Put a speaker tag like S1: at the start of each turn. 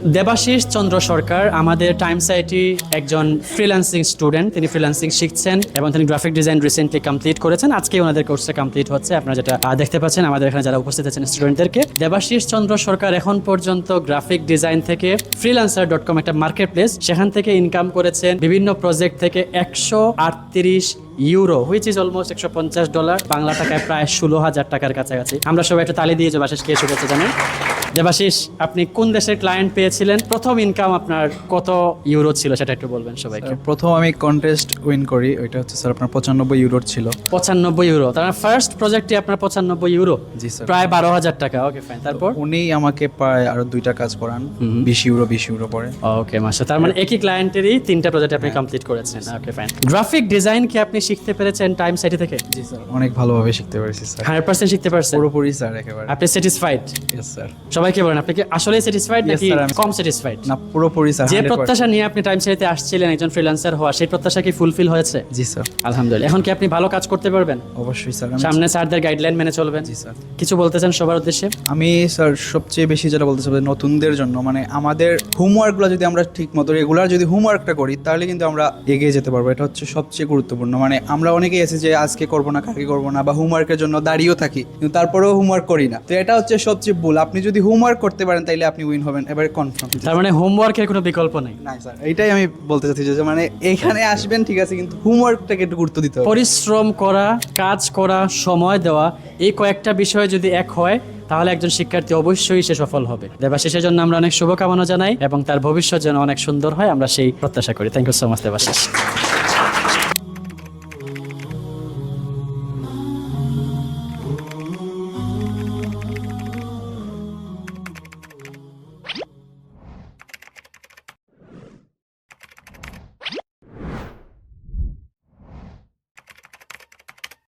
S1: দেবাশিস চন্দ্র সরকার আমাদের Times IT একজন freelancing student. তিনি ফ্রিল্যান্সিং শিখছেন এবং তিনি গ্রাফিক ডিজাইন রিসেন্টলি কমপ্লিট করেছেন। আজকে ওনাদের কোর্সটা কমপ্লিট হচ্ছে। আপনারা যেটা দেখতে পাচ্ছেন আমাদের এখানে যারা উপস্থিত আছেন স্টুডেন্টদেরকে, দেবাশিস চন্দ্র সরকার এখন পর্যন্ত গ্রাফিক ডিজাইন থেকে freelancer.com একটা মার্কেট প্লেস, সেখান থেকে ইনকাম করেছেন বিভিন্ন প্রজেক্ট থেকে 138 euro, which is almost $150, Bangla টাকায় প্রায় 16,000 টাকার কাছাকাছি। আমরা সবাই একটা তালি দিয়ে দেবাশিসকে শুভেচ্ছা জানাই। দেবাশিস, আপনি কোন দেশের ক্লায়েন্ট পেয়েছিলেন? প্রথম ইনকাম আপনার কত ইউরো ছিল সেটা একটু বলবেন সবাইকে।
S2: প্রথম আমি কন্টেস্ট উইন করি, ওইটা হচ্ছে স্যার আপনার 95 ইউরোর ছিল।
S1: 95 ইউরো, তার ফার্স্ট প্রজেক্টে আপনার 95 ইউরো,
S2: জি স্যার।
S1: প্রায় 12,000 টাকা। ওকে ফাইন, তারপর
S2: উনি আমাকে প্রায় আরো 2টা কাজ করান, 20 ইউরো পরে।
S1: ওকে মাশা, তার মানে একই ক্লায়েন্টেরই 3টা প্রজেক্ট আপনি কমপ্লিট করেছেন। Okay fine. গ্রাফিক ডিজাইন কি আপনি শিখতে পেরেছেন টাইম সাইটি থেকে?
S2: জি স্যার, অনেক ভালোভাবে শিখতে পেরেছি স্যার।
S1: 100% শিখতে পারছেন?
S2: পুরোপুরি স্যার, একেবারে।
S1: আপনি স্যাটিসফাইড?
S2: Yes sir.
S1: সবাইকে বলেন, আপনি কি আসলে স্যাটিসফাইড
S2: Yes,
S1: নাকি
S2: sir, আমি-
S1: কম স্যাটিসফাইড?
S2: না, পুরোপুরি স্যার।
S1: যে
S2: 100%।
S1: প্রত্যাশা নিয়ে আপনি টাইম সাইটে আসছিলেন একজন ফ্রিল্যান্সার হওয়া, সেই প্রত্যাশা কি ফুলফিল হয়েছে?
S2: জি স্যার,
S1: আলহামদুলিল্লাহ। এখন কি আপনি ভালো কাজ করতে পারবেন?
S2: অবশ্যই স্যার।
S1: সামনে স্যারদের গাইডলাইন মেনে চলবেন?
S2: জি স্যার।
S1: কিছু বলতেছেন সবার উদ্দেশ্যে?
S2: আমি স্যার সবচেয়ে বেশি যেটা বলতে চাই নতুনদের জন্য, মানে আমাদের হোমওয়ার্কগুলো যদি আমরা ঠিক মতো রেগুলার যদি হোমওয়ার্কটা করি তাহলে কিন্তু আমরা এগিয়ে যেতে পারবো। এটা হচ্ছে সবচেয়ে গুরুত্বপূর্ণ। মানে আমরা অনেকেই আছি যে আজকে করবো না, কালকে করবো না, বা হোমওয়ার্কের জন্য দাঁড়িয়েও থাকি কিন্তু তারপরেও হোমওয়ার্ক করি না। তো এটা হচ্ছে সবচেয়ে ভুল। আপনি যদি হোমওয়ার্ক করতে পারেন তাহলে আপনি উইন হবেন, এবারে কনফার্ম।
S1: তার মানে হোমওয়ার্কের কোনো বিকল্প নেই?
S2: না স্যার, এইটাই আমি বলতে চাচ্ছি যে মানে এখানে আসবেন ঠিক আছে, কিন্তু হোমওয়ার্কটাকে একটু গুরুত্ব দিতে হবে।
S1: পরিশ্রম করা, কাজ করা, সময় দেওয়া, এই কয়েকটা বিষয় যদি এক হয় তাহলে একজন শিক্ষার্থী অবশ্যই সে সফল হবে। দেবাশিসের জন্য আমরা অনেক শুভকামনা জানাই এবং তার ভবিষ্যৎ যেন অনেক সুন্দর হয়, আমরা সেই প্রত্যাশা করি। Thank you so much Debashis.